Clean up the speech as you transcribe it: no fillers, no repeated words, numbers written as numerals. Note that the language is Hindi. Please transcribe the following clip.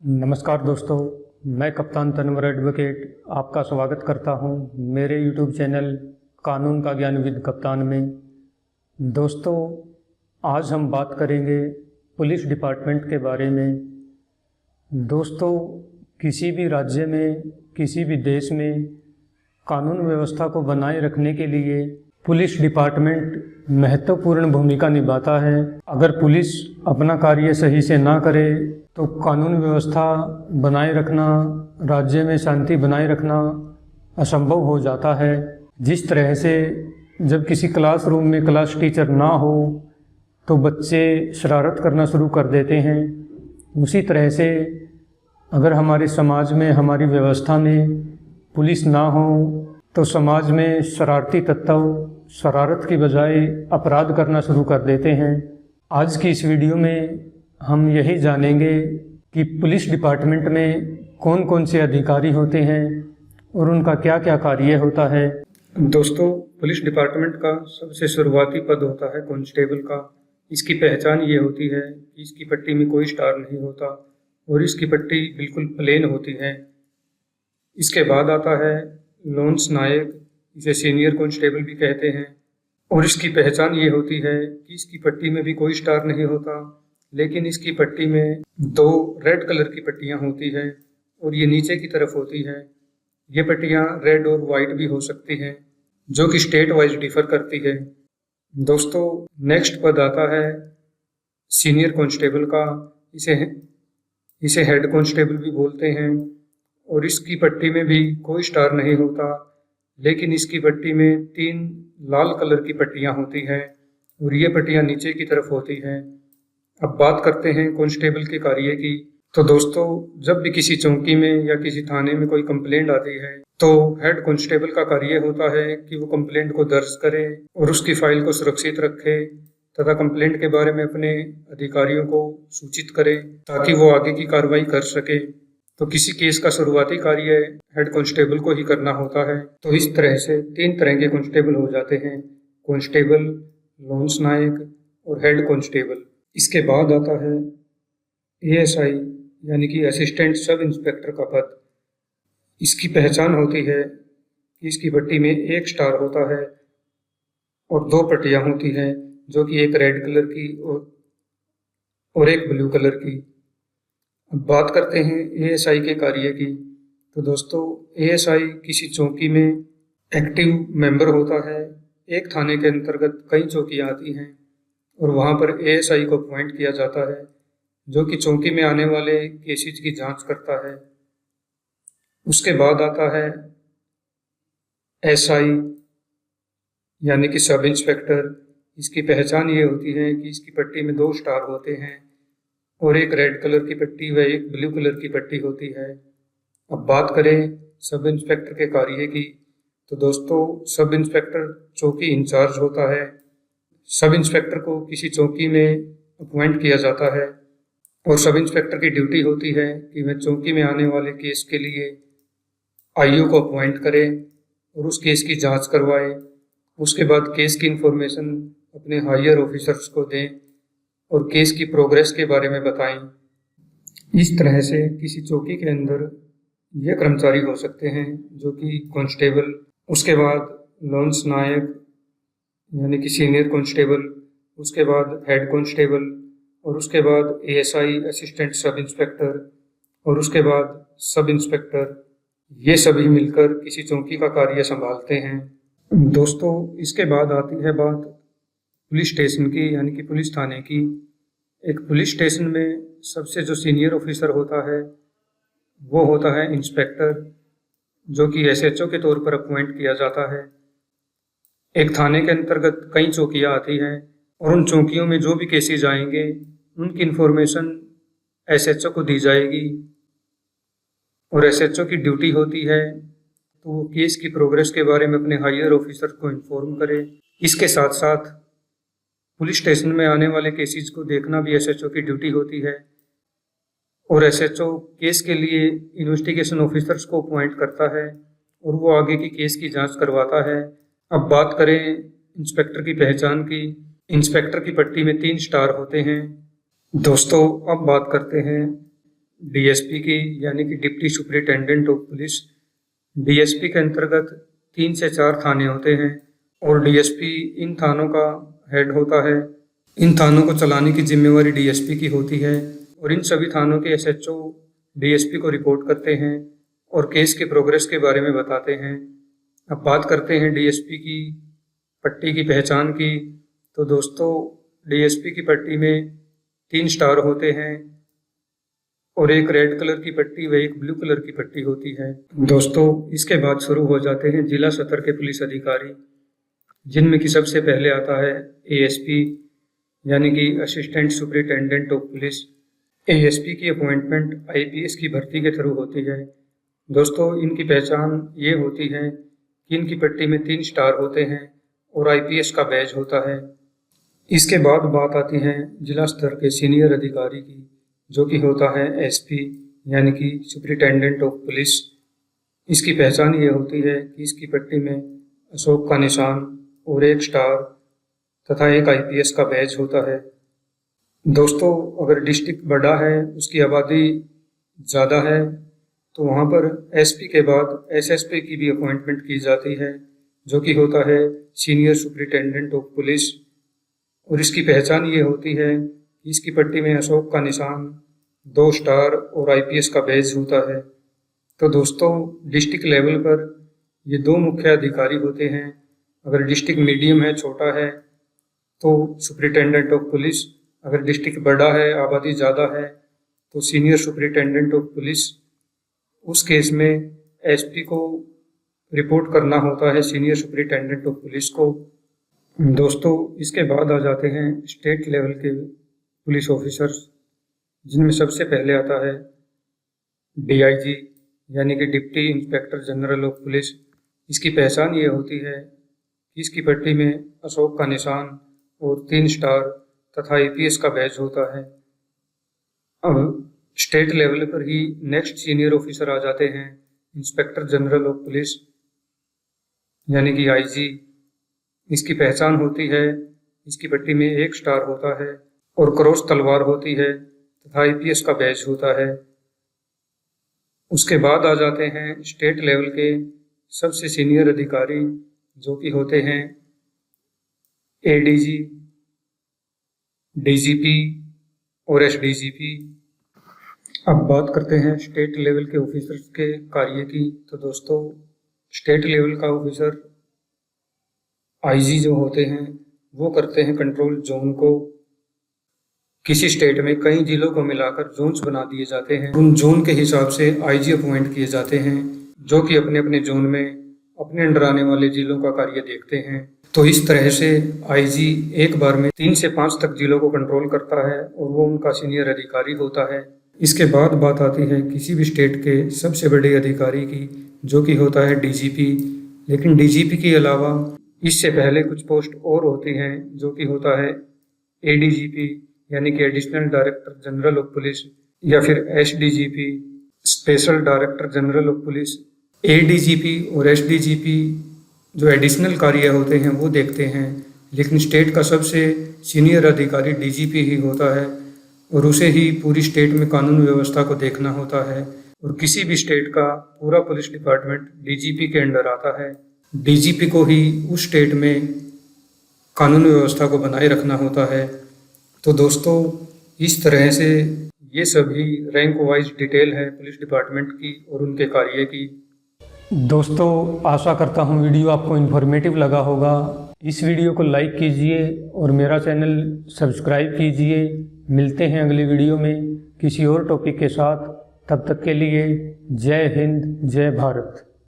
नमस्कार दोस्तों, मैं कप्तान तनवर एडवोकेट आपका स्वागत करता हूं मेरे यूट्यूब चैनल कानून का ज्ञान विद कप्तान में। दोस्तों, आज हम बात करेंगे पुलिस डिपार्टमेंट के बारे में। दोस्तों, किसी भी राज्य में, किसी भी देश में कानून व्यवस्था को बनाए रखने के लिए पुलिस डिपार्टमेंट महत्वपूर्ण भूमिका निभाता है। अगर पुलिस अपना कार्य सही से ना करे तो कानून व्यवस्था बनाए रखना, राज्य में शांति बनाए रखना असंभव हो जाता है। जिस तरह से जब किसी क्लासरूम में क्लास टीचर ना हो तो बच्चे शरारत करना शुरू कर देते हैं, उसी तरह से अगर हमारे समाज में, हमारी व्यवस्था में पुलिस ना हो तो समाज में शरारती तत्व शरारत की बजाय अपराध करना शुरू कर देते हैं। आज की इस वीडियो में हम यही जानेंगे कि पुलिस डिपार्टमेंट में कौन कौन से अधिकारी होते हैं और उनका क्या क्या कार्य होता है। दोस्तों, पुलिस डिपार्टमेंट का सबसे शुरुआती पद होता है कांस्टेबल का। इसकी पहचान ये होती है कि इसकी पट्टी में कोई स्टार नहीं होता और इसकी पट्टी बिल्कुल प्लेन होती है। इसके बाद आता है लॉन्स नायक, इसे सीनियर कांस्टेबल भी कहते हैं, और इसकी पहचान ये होती है कि इसकी पट्टी में भी कोई स्टार नहीं होता, लेकिन इसकी पट्टी में 2 रेड कलर की पट्टियां होती हैं और ये नीचे की तरफ होती है। ये पट्टियां रेड और वाइट भी हो सकती हैं, जो कि स्टेट वाइज डिफर करती है। दोस्तों, नेक्स्ट पद आता है सीनियर कांस्टेबल का। इसे हेड कांस्टेबल भी बोलते हैं और इसकी पट्टी में भी कोई स्टार नहीं होता, लेकिन इसकी पट्टी में 3 लाल कलर की पट्टियां होती हैं और ये पट्टियां नीचे की तरफ होती हैं। अब बात करते हैं कांस्टेबल के कार्य की। तो दोस्तों, जब भी किसी चौकी में या किसी थाने में कोई कंप्लेंट आती है तो हेड कांस्टेबल का कार्य होता है कि वो कंप्लेंट को दर्ज करे और उसकी फाइल को सुरक्षित रखे तथा कंप्लेंट के बारे में अपने अधिकारियों को सूचित करे ताकि वो आगे की कार्रवाई कर सके। तो किसी केस का शुरुआती कार्य हेड कांस्टेबल को ही करना होता है। तो इस तरह से 3 तरह के कांस्टेबल हो जाते हैं: कांस्टेबल, लॉन्स नायक और हेड कांस्टेबल। इसके बाद आता है एएसआई यानी कि असिस्टेंट सब इंस्पेक्टर का पद। इसकी पहचान होती है कि इसकी पट्टी में 1 स्टार होता है और 2 पट्टियां होती हैं, जो कि एक रेड कलर की और एक ब्लू कलर की। अब बात करते हैं एएसआई के कार्य की। तो दोस्तों, एएसआई किसी चौकी में एक्टिव मेंबर होता है। एक थाने के अंतर्गत कई चौकियां आती हैं और वहां पर एएसआई को अपॉइंट किया जाता है, जो कि चौकी में आने वाले केसेज की जांच करता है। उसके बाद आता है एसआई यानी कि सब इंस्पेक्टर। इसकी पहचान ये होती है कि इसकी पट्टी में 2 स्टार होते हैं और एक रेड कलर की पट्टी व एक ब्लू कलर की पट्टी होती है। अब बात करें सब इंस्पेक्टर के कार्य की। तो दोस्तों, सब इंस्पेक्टर चौकी इंचार्ज होता है। सब इंस्पेक्टर को किसी चौकी में अपॉइंट किया जाता है और सब इंस्पेक्टर की ड्यूटी होती है कि वह चौकी में आने वाले केस के लिए आईओ को अपॉइंट करे और उस केस की जांच करवाए। उसके बाद केस की इंफॉर्मेशन अपने हायर ऑफिसर्स को दें और केस की प्रोग्रेस के बारे में बताएं। इस तरह से किसी चौकी के अंदर ये कर्मचारी हो सकते हैं, जो कि कांस्टेबल, उसके बाद लॉन्स नायक यानी कि सीनियर कांस्टेबल, उसके बाद हेड कांस्टेबल और उसके बाद एएसआई असिस्टेंट सब इंस्पेक्टर और उसके बाद सब इंस्पेक्टर। ये सभी मिलकर किसी चौकी का कार्य संभालते हैं। दोस्तों, इसके बाद आती है बात पुलिस स्टेशन की यानी कि पुलिस थाने की। एक पुलिस स्टेशन में सबसे जो सीनियर ऑफिसर होता है वो होता है इंस्पेक्टर, जो कि एसएचओ के तौर पर अपॉइंट किया जाता है। एक थाने के अंतर्गत कई चौकियां आती हैं और उन चौकियों में जो भी केसेस आएंगे उनकी इंफॉर्मेशन एसएचओ को दी जाएगी और एसएचओ की ड्यूटी होती है तो वो केस की प्रोग्रेस के बारे में अपने हायर ऑफिसर को इन्फॉर्म करे। इसके साथ साथ पुलिस स्टेशन में आने वाले केसेस को देखना भी एसएचओ की ड्यूटी होती है और एसएचओ केस के लिए इन्वेस्टिगेशन ऑफिसर्स को अपॉइंट करता है और वो आगे की केस की जांच करवाता है। अब बात करें इंस्पेक्टर की पहचान की। इंस्पेक्टर की पट्टी में 3 स्टार होते हैं। दोस्तों, अब बात करते हैं डीएसपी की, यानी कि deputy superintendent of police. DSP के अंतर्गत 3 से 4 थाने होते हैं और डीएसपी इन थानों का हेड होता है। इन थानों को चलाने की जिम्मेवारी डीएसपी की होती है और इन सभी थानों के एसएचओ डीएसपी को रिपोर्ट करते हैं और केस के प्रोग्रेस के बारे में बताते हैं। अब बात करते हैं डीएसपी की पट्टी की पहचान की। तो दोस्तों, डीएसपी की पट्टी में 3 स्टार होते हैं और एक रेड कलर की पट्टी व एक ब्लू कलर की पट्टी होती है। दोस्तों, इसके बाद शुरू हो जाते हैं जिला स्तर के पुलिस अधिकारी, जिनमें कि सबसे पहले आता है एएसपी, यानी कि assistant superintendent of police. ASP की अपॉइंटमेंट आईपीएस की भर्ती के थ्रू होती है। दोस्तों, इनकी पहचान ये होती है कि इनकी पट्टी में 3 स्टार होते हैं और आईपीएस का बैज होता है। इसके बाद बात आती है जिला स्तर के सीनियर अधिकारी की, जो कि होता है एसपी, यानी कि सुपरिटेंडेंट ऑफ पुलिस। इसकी पहचान ये होती है कि इसकी पट्टी में अशोक का निशान और 1 स्टार तथा एक आईपीएस का बैज होता है। दोस्तों, अगर डिस्ट्रिक्ट बड़ा है, उसकी आबादी ज़्यादा है, तो वहाँ पर एसपी के बाद एसएसपी की भी अपॉइंटमेंट की जाती है, जो कि होता है सीनियर सुपरिटेंडेंट ऑफ पुलिस। और इसकी पहचान ये होती है कि इसकी पट्टी में अशोक का निशान, 2 स्टार और आईपीएस का बैज होता है। तो दोस्तों, डिस्ट्रिक्ट लेवल पर ये 2 मुख्य अधिकारी होते हैं। अगर डिस्ट्रिक्ट मीडियम है, छोटा है, तो सुपरिटेंडेंट ऑफ पुलिस। अगर डिस्ट्रिक्ट बड़ा है, आबादी ज़्यादा है, तो सीनियर सुपरिटेंडेंट ऑफ पुलिस। उस केस में एसपी को रिपोर्ट करना होता है सीनियर सुपरिटेंडेंट ऑफ पुलिस को। दोस्तों, इसके बाद आ जाते हैं स्टेट लेवल के पुलिस ऑफिसर्स, जिनमें सबसे पहले आता है डीआईजी, यानी कि deputy inspector general of police. इसकी पहचान ये होती है कि इसकी पट्टी में अशोक का निशान और 3 स्टार तथा आईपीएस का बैज होता है। अब स्टेट लेवल पर ही नेक्स्ट सीनियर ऑफिसर आ जाते हैं इंस्पेक्टर जनरल ऑफ पुलिस, यानी कि आईजी। इसकी पहचान होती है, इसकी पट्टी में 1 स्टार होता है और क्रॉस तलवार होती है तथा आईपीएस का बैज होता है। उसके बाद आ जाते हैं स्टेट लेवल के सबसे सीनियर अधिकारी, जो कि होते हैं एडीजी, डीजीपी और एसडीजीपी। अब बात करते हैं स्टेट लेवल के ऑफिसर्स के कार्य की। तो दोस्तों, स्टेट लेवल का ऑफिसर आईजी जो होते हैं, वो करते हैं कंट्रोल जोन को। किसी स्टेट में कई जिलों को मिलाकर जोन्स बना दिए जाते हैं। उन जोन के हिसाब से आईजी अपॉइंट किए जाते हैं, जो कि अपने अपने जोन में अपने अंडर आने वाले जिलों का कार्य देखते हैं। तो इस तरह से आईजी एक बार में 3 से 5 तक जिलों को कंट्रोल करता है और वो उनका सीनियर अधिकारी होता है। इसके बाद बात आती है किसी भी स्टेट के सबसे बड़े अधिकारी की, जो कि होता है डीजीपी। लेकिन डीजीपी के अलावा इससे पहले कुछ पोस्ट और होती हैं, जो कि होता है एडीजीपी, यानी कि additional director general of police, या फिर SDGP, special director general of police. ADGP और एसडीजीपी जो एडिशनल कार्य होते हैं वो देखते हैं, लेकिन स्टेट का सबसे सीनियर अधिकारी डीजीपी ही होता है और उसे ही पूरी स्टेट में कानून व्यवस्था को देखना होता है। और किसी भी स्टेट का पूरा पुलिस डिपार्टमेंट डीजीपी के अंडर आता है। डीजीपी को ही उस स्टेट में कानून व्यवस्था को बनाए रखना होता है। तो दोस्तों, इस तरह से ये सभी रैंक वाइज डिटेल है पुलिस डिपार्टमेंट की और उनके कार्य की। दोस्तों, आशा करता हूँ वीडियो आपको इन्फॉर्मेटिव लगा होगा। इस वीडियो को लाइक कीजिए और मेरा चैनल सब्सक्राइब कीजिए। मिलते हैं अगली वीडियो में किसी और टॉपिक के साथ। तब तक के लिए जय हिंद, जय भारत।